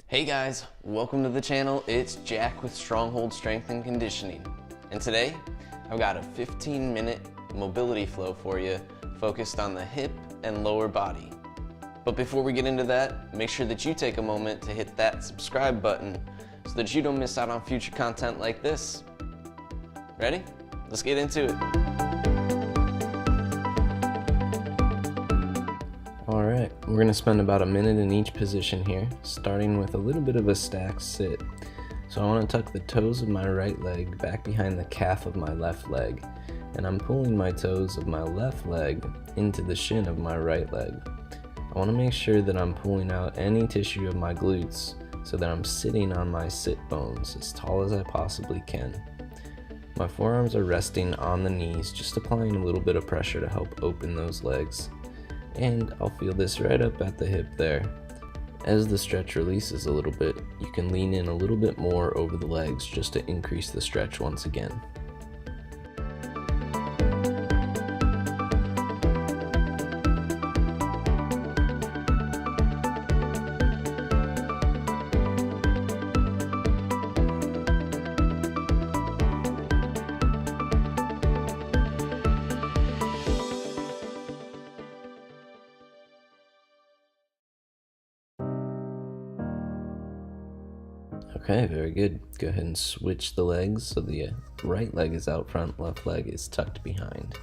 Hey guys, welcome to the channel. It's Jack with Stronghold Strength and Conditioning. And today, I've got a 15-minute mobility flow for you focused on the hip and lower body. But before we get into that, make sure that you take a moment to hit that subscribe button so that you don't miss out on future content like this. Ready? Let's get into it. Alright, we're going to spend about a minute in each position here, starting with a little bit of a stack sit. So I want to tuck the toes of my right leg back behind the calf of my left leg, and I'm pulling my toes of my left leg into the shin of my right leg. I want to make sure that I'm pulling out any tissue of my glutes so that I'm sitting on my sit bones as tall as I possibly can. My forearms are resting on the knees, just applying a little bit of pressure to help open those legs. And I'll feel this right up at the hip there. As the stretch releases a little bit, you can lean in a little bit more over the legs just to increase the stretch once again. Okay, very good. Go ahead and switch the legs so the right leg is out front, left leg is tucked behind.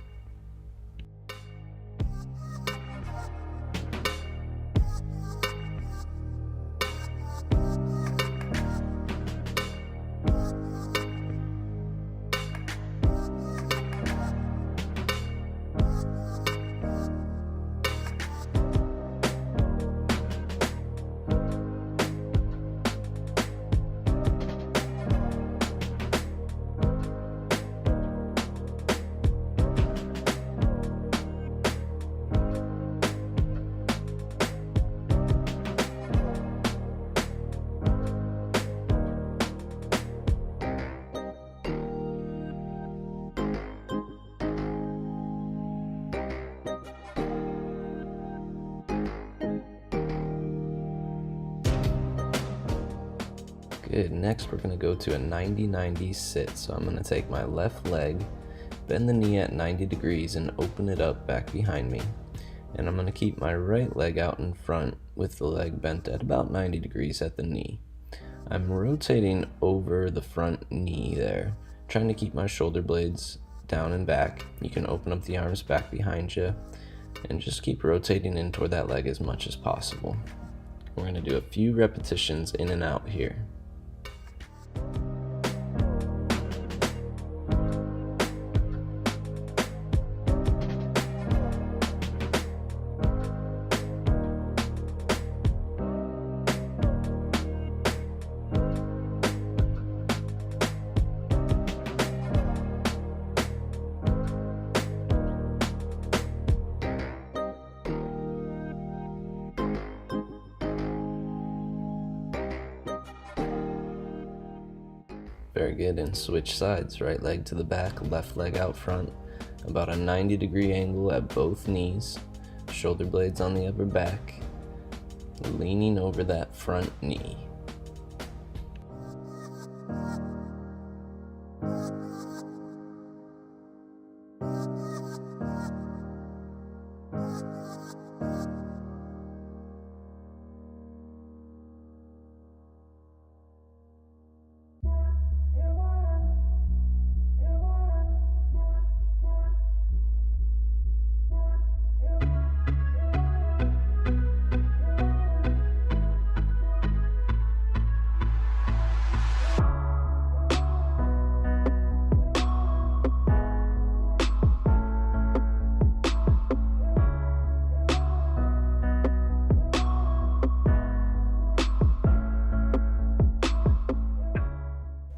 Good, next we're going to go to a 90-90 sit. So I'm going to take my left leg, bend the knee at 90 degrees and open it up back behind me. And I'm going to keep my right leg out in front with the leg bent at about 90 degrees at the knee. I'm rotating over the front knee there, trying to keep my shoulder blades down and back. You can open up the arms back behind you and just keep rotating in toward that leg as much as possible. We're going to do a few repetitions in and out here. Very good, and switch sides. Right leg to the back, left leg out front. About a 90-degree angle at both knees. Shoulder blades on the upper back. Leaning over that front knee.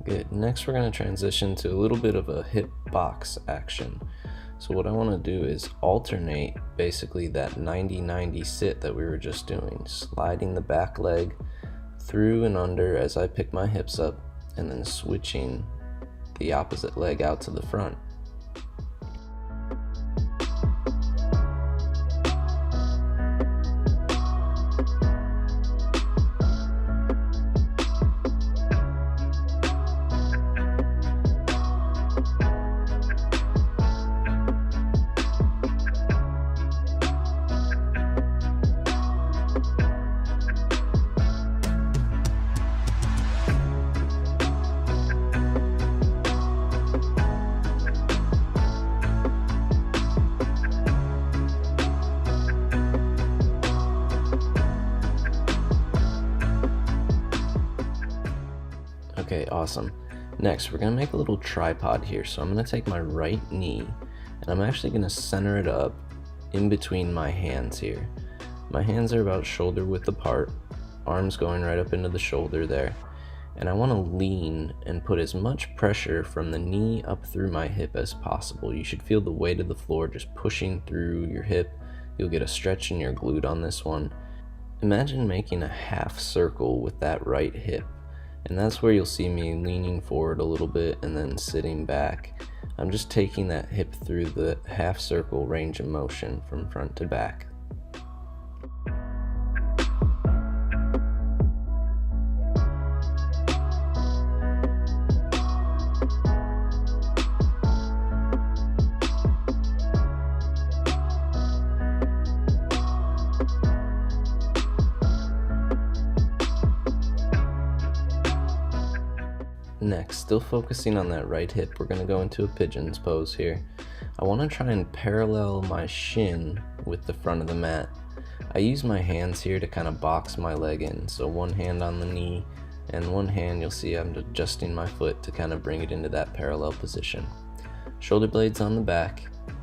Good. Next we're going to transition to a little bit of a hip box action. So what I want to do is alternate basically that 90-90 sit that we were just doing, sliding the back leg through and under as I pick my hips up, and then switching the opposite leg out to the front. Okay, awesome. Next, we're gonna make a little tripod here. So I'm gonna take my right knee and I'm actually gonna center it up in between my hands here. My hands are about shoulder width apart, arms going right up into the shoulder there. And I wanna lean and put as much pressure from the knee up through my hip as possible. You should feel the weight of the floor just pushing through your hip. You'll get a stretch in your glute on this one. Imagine making a half circle with that right hip. And that's where you'll see me leaning forward a little bit and then sitting back. I'm just taking that hip through the half circle range of motion from front to back. Next, still focusing on that right hip, we're going to go into a pigeon's pose here. I want to try and parallel my shin with the front of the mat. I use my hands here to kind of box my leg in, so one hand on the knee and one hand you'll see I'm adjusting my foot to kind of bring it into that parallel position. Shoulder blades on the back.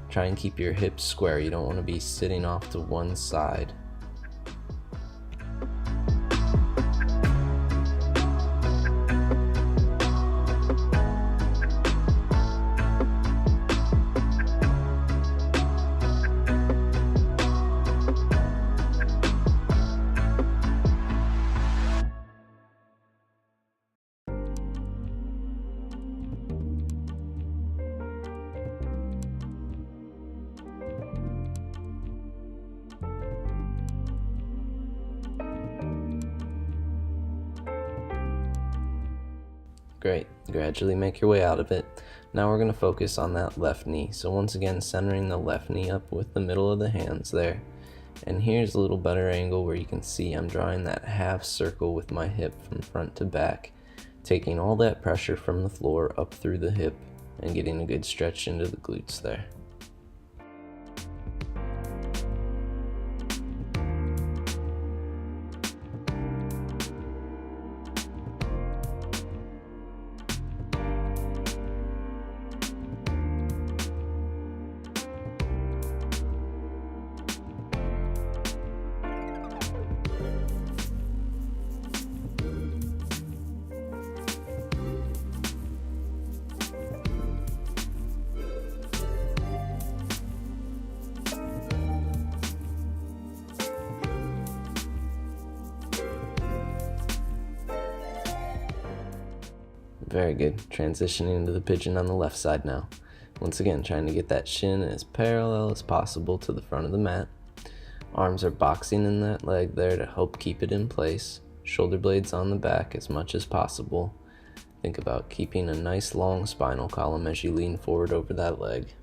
Try and keep your hips square, you don't want to be sitting off to one side. Great, gradually make your way out of it. Now we're going to focus on that left knee. So once again, centering the left knee up with the middle of the hands there. And here's a little better angle where you can see I'm drawing that half circle with my hip from front to back, taking all that pressure from the floor up through the hip and getting a good stretch into the glutes there. Very good. Transitioning into the pigeon on the left side now. Once again, trying to get that shin as parallel as possible to the front of the mat. Arms are boxing in that leg there to help keep it in place. Shoulder blades on the back as much as possible. Think about keeping a nice long spinal column as you lean forward over that leg.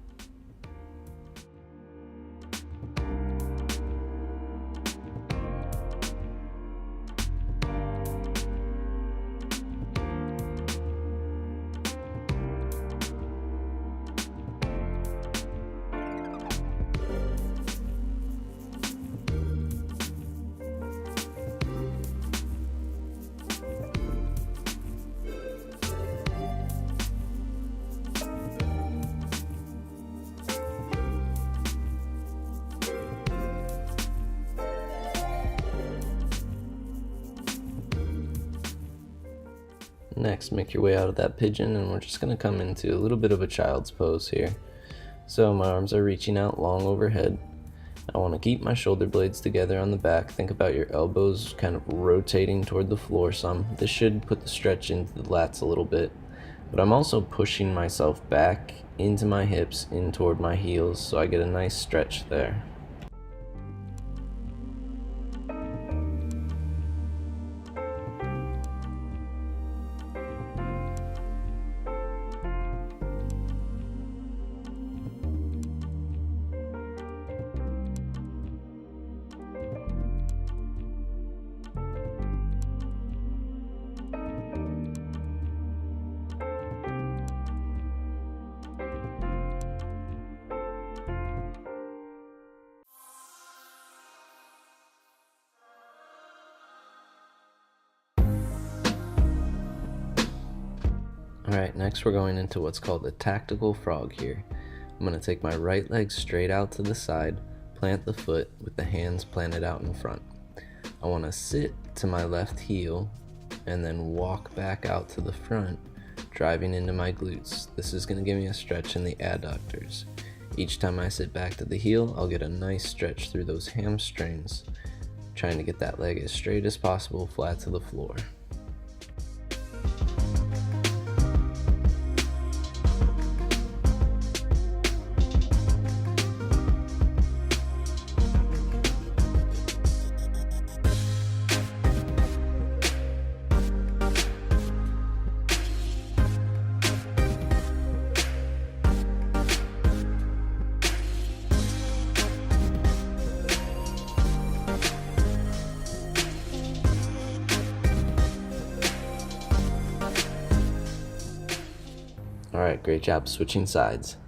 Next, make your way out of that pigeon and we're just going to come into a little bit of a child's pose here. So my arms are reaching out long overhead. I want to keep my shoulder blades together on the back. Think about your elbows kind of rotating toward the floor some. This should put the stretch into the lats a little bit. But I'm also pushing myself back into my hips, in toward my heels, so I get a nice stretch there. Alright, next we're going into what's called a tactical frog here. I'm going to take my right leg straight out to the side, plant the foot with the hands planted out in front. I want to sit to my left heel and then walk back out to the front, driving into my glutes. This is going to give me a stretch in the adductors. Each time I sit back to the heel, I'll get a nice stretch through those hamstrings, trying to get that leg as straight as possible, flat to the floor. Alright, great job switching sides.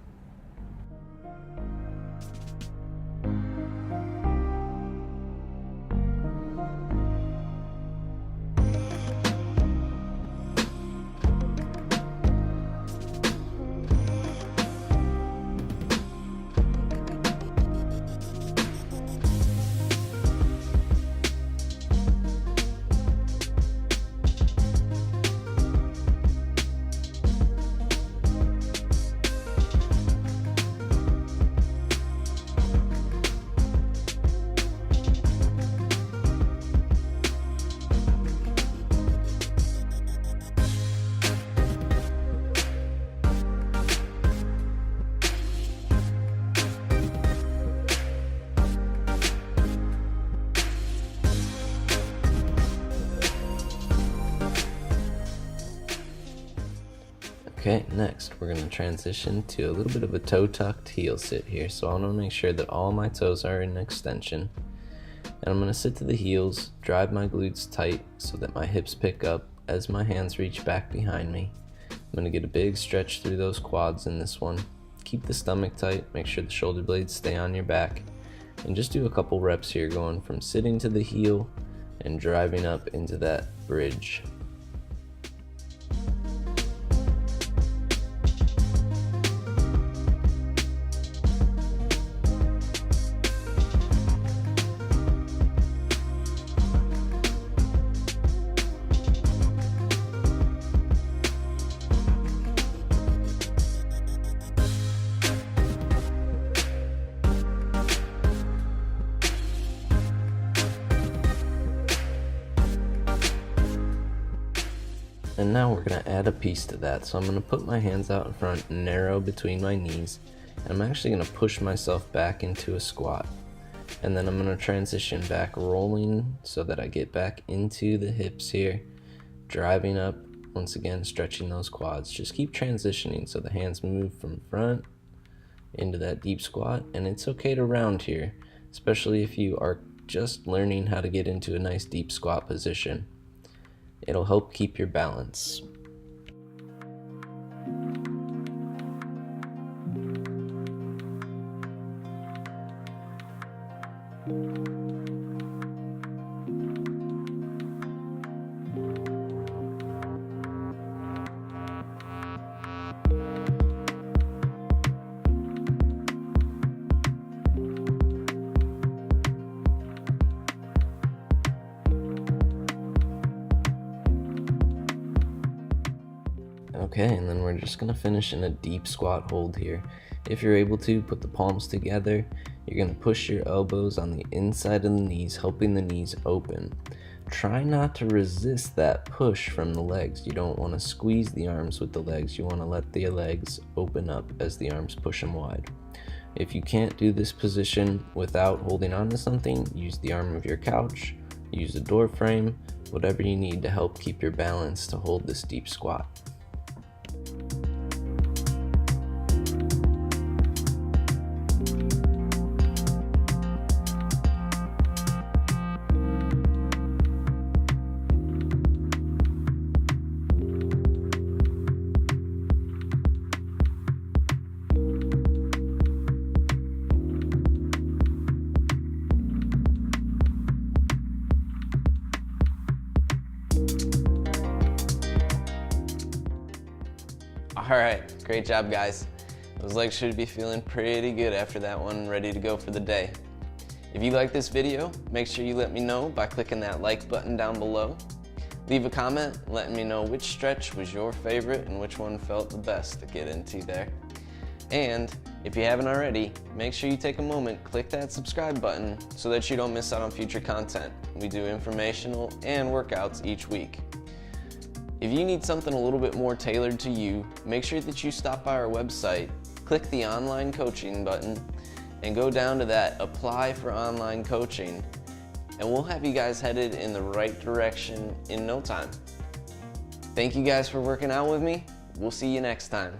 Okay, next we're going to transition to a little bit of a toe tuck teal sit here. So I want to make sure that all my toes are in extension. And I'm going to sit to the heels, drive my glutes tight so that my hips pick up as my hands reach back behind me. I'm going to get a big stretch through those quads in this one. Keep the stomach tight, make sure the shoulder blades stay on your back. And just do a couple reps here, going from sitting to the heel and driving up into that bridge. And now we're going to add a piece to that. So I'm going to put my hands out in front, narrow between my knees, and I'm actually going to push myself back into a squat. And then I'm going to transition back, rolling so that I get back into the hips here, driving up, once again stretching those quads. Just keep transitioning so the hands move from front into that deep squat. And it's okay to round here, especially if you are just learning how to get into a nice deep squat position. It'll help keep your balance. Okay, and then we're just going to finish in a deep squat hold here. If you're able to, put the palms together. You're going to push your elbows on the inside of the knees, helping the knees open. Try not to resist that push from the legs. You don't want to squeeze the arms with the legs. You want to let the legs open up as the arms push them wide. If you can't do this position without holding on to something, use the arm of your couch, use a door frame, whatever you need to help keep your balance to hold this deep squat. Alright, great job guys. Those legs should be feeling pretty good after that one, ready to go for the day. If you like this video, make sure you let me know by clicking that like button down below. Leave a comment letting me know which stretch was your favorite and which one felt the best to get into there. And if you haven't already, make sure you take a moment, click that subscribe button so that you don't miss out on future content. We do informational and workouts each week. If you need something a little bit more tailored to you, make sure that you stop by our website, click the online coaching button, and go down to that apply for online coaching, and we'll have you guys headed in the right direction in no time. Thank you guys for working out with me. We'll see you next time.